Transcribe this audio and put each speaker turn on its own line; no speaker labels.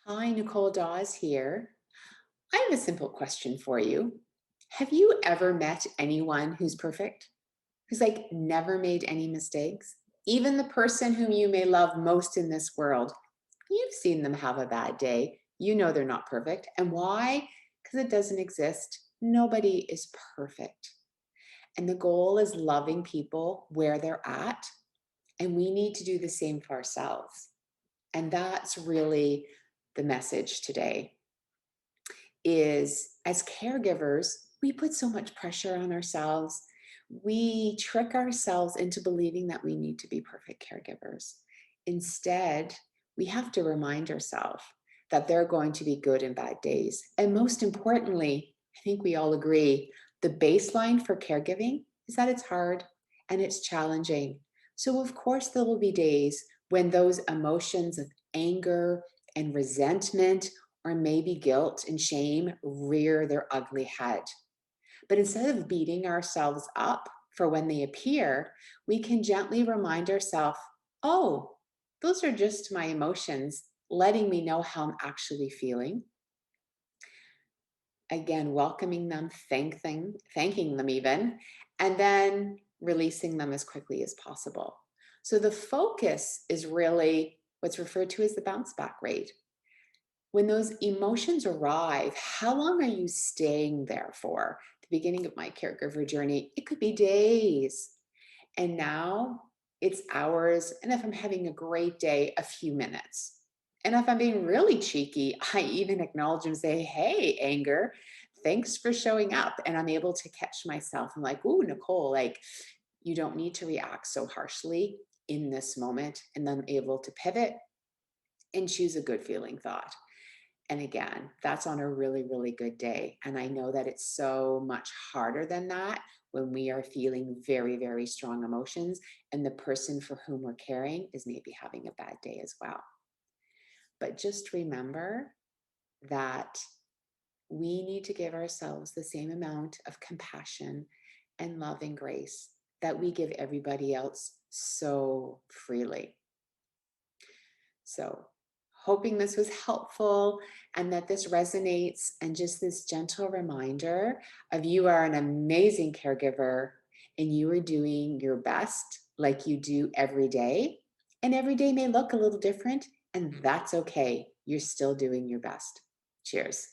Hi, Nicole Dawes here. I have a simple question for you. Have you ever met anyone who's perfect? Who's like never made any mistakes? Even the person whom you may love most in this world, you've seen them have a bad day. You know they're not perfect. And why? Because it doesn't exist. Nobody is perfect. And the goal is loving people where they're at. And we need to do the same for ourselves. And that's really the message today. Is as caregivers, we put so much pressure on ourselves. We trick ourselves into believing that we need to be perfect caregivers. Instead, we have to remind ourselves that there are going to be good and bad days. And most importantly, I think we all agree the baseline for caregiving is that it's hard and it's challenging. So, of course, there will be days when those emotions of anger and resentment or maybe guilt and shame rear their ugly head. But instead of beating ourselves up for when they appear, we can gently remind ourselves, oh, those are just my emotions, letting me know how I'm actually feeling. Again, welcoming them, thanking them even, and then releasing them as quickly as possible. So the focus is really what's referred to as the bounce back rate. When those emotions arrive, how long are you staying there for? The beginning of my caregiver journey, it could be days. And now it's hours. And if I'm having a great day, a few minutes. And if I'm being really cheeky, I even acknowledge and say, hey, anger, thanks for showing up. And I'm able to catch myself. I'm like, ooh, Nicole, like, you don't need to react so harshly in this moment. And then I'm able to pivot and choose a good feeling thought. And again, that's on a really, really good day. And I know that it's so much harder than that when we are feeling very, very strong emotions and the person for whom we're caring is maybe having a bad day as well. But just remember that we need to give ourselves the same amount of compassion and love and grace that we give everybody else so freely. So, hoping this was helpful and that this resonates, and just this gentle reminder of you are an amazing caregiver and you are doing your best like you do every day. And every day may look a little different, and that's okay. You're still doing your best. Cheers.